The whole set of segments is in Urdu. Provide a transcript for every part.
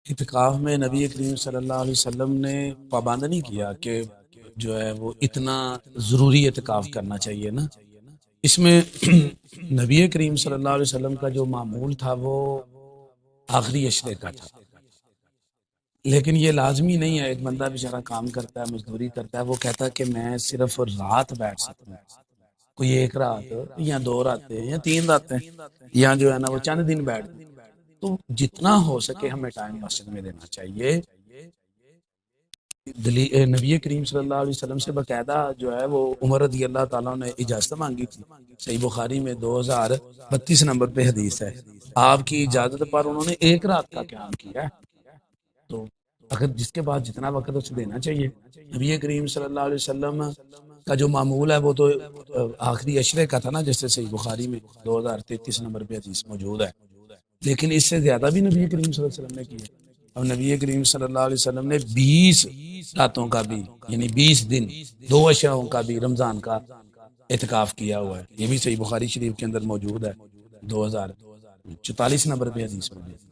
اعتکاف میں نبی کریم صلی اللہ علیہ وسلم نے پابند نہیں کیا کہ جو ہے وہ اتنا ضروری اعتکاف کرنا چاہیے نا۔ اس میں نبی کریم صلی اللہ علیہ وسلم کا جو معمول تھا وہ آخری عشرے کا تھا، لیکن یہ لازمی نہیں ہے۔ ایک بندہ بیچارہ کام کرتا ہے، مزدوری کرتا ہے، وہ کہتا ہے کہ میں صرف رات بیٹھ سکتا ہوں، کوئی ایک رات یا دو راتیں یا تین راتیں یا جو ہے نا وہ چند دن بیٹھ دیں۔ تو جتنا ہو سکے ہمیں ٹائم مسجد میں دینا چاہیے۔ نبی کریم صلی اللہ علیہ وسلم سے باقاعدہ جو ہے وہ عمر رضی اللہ تعالیٰ نے اجازت مانگی تھی۔ صحیح بخاری میں 2032 نمبر پہ حدیث ہے، آپ کی اجازت پر انہوں نے ایک رات کا قیام کیا ہے۔ تو اگر جس کے بعد جتنا وقت اسے دینا چاہیے۔ نبی کریم صلی اللہ علیہ وسلم کا جو معمول ہے وہ تو آخری عشرے کا تھا نا، جیسے صحیح بخاری میں 2033 نمبر پہ حدیث موجود ہے، لیکن اس سے زیادہ بھی نبی کریم صلی اللہ علیہ وسلم نے کیا۔ اور نبی کریم صلی اللہ علیہ وسلم نے 20 راتوں کا بھی، یعنی 20 دن 2 اشروں کا بھی رمضان کا اعتکاف کیا ہوا ہے۔ یہ بھی صحیح بخاری شریف کے اندر موجود ہے، 2044 نمبر پہ حدیث موجود ہے۔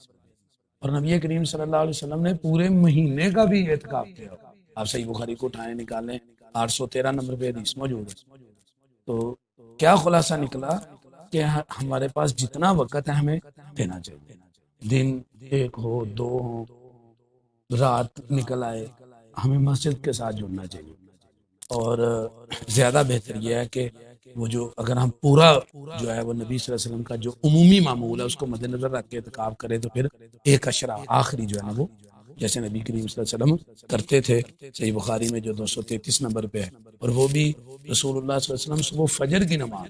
اور نبی کریم صلی اللہ علیہ وسلم نے پورے مہینے کا بھی اعتکاف کیا ہوا۔ آپ صحیح بخاری کو اٹھائیں نکالیں، 813 نمبر پہ حدیث موجود ہے۔ تو کیا خلاصہ نکلا کہ ہمارے پاس جتنا وقت ہے ہمیں دینا چاہیے، دن ایک ہو، دو ہو، رات نکل آئے، ہمیں مسجد کے ساتھ جڑنا چاہیے۔ اور زیادہ بہتر یہ ہے کہ وہ جو اگر ہم پورا جو ہے وہ نبی صلی اللہ علیہ وسلم کا جو عمومی معمول ہے اس کو مد نظر رکھ کے اعتکاف کرے تو پھر ایک عشرہ آخری جو ہے نا وہ جیسے نبی کریم صلی اللہ علیہ وسلم کرتے تھے، صحیح بخاری میں جو 233 نمبر پہ ہے۔ اور وہ بھی رسول اللہ صلی اللہ علیہ وسلم صبح فجر کی نماز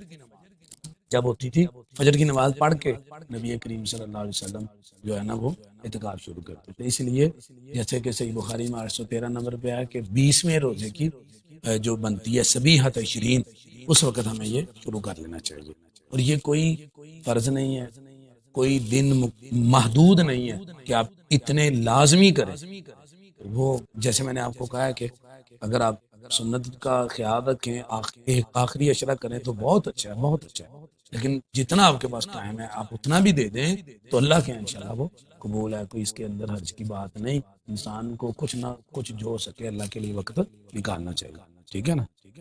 جب ہوتی تھی، فجر کی نماز پڑھ کے نبی کریم صلی اللہ علیہ وسلم جو ہے نا وہ اعتکاف شروع کرتے تھے۔ اس لیے جیسے کہ صحیح بخاری میں 813 نمبر پہ ہے کہ 20ویں روزے کی جو بنتی ہے سبیحۃ عشرین، اس وقت ہمیں یہ شروع کر لینا چاہیے۔ اور یہ کوئی فرض نہیں ہے، کوئی دن محدود نہیں ہے کہ آپ اتنے لازمی کریں۔ وہ جیسے میں نے آپ کو کہا ہے کہ اگر آپ سنت کا خیال رکھیں، ایک آخری عشرہ کریں تو بہت اچھا ہے، بہت اچھا ہے، لیکن جتنا آپ کے پاس ٹائم ہے آپ اتنا بھی دے دیں تو اللہ کے انشاءاللہ وہ قبول ہے۔ کوئی اس کے اندر حرج کی بات نہیں، انسان کو کچھ نہ کچھ جو ہو سکے اللہ کے لیے وقت نکالنا چاہیے، ٹھیک ہے نا۔